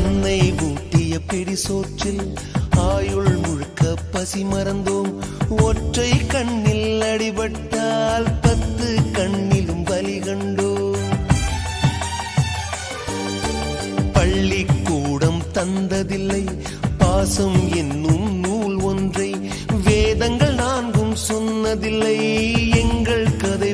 அன்னை ஊட்டிய பிடி சோற்றில் ஆயுள் முழுக்க பசி மறந்தோம். ஒற்றை கண்ணில் அடிபட்டால் 10 கண்ணிலும் பலி கண்டோம். பள்ளிக்கூடம் தந்ததில்லை பாசம் என்னும் நூல் ஒன்றை, வேதங்கள் 4 சொன்னதில்லை எங்கள் கதை.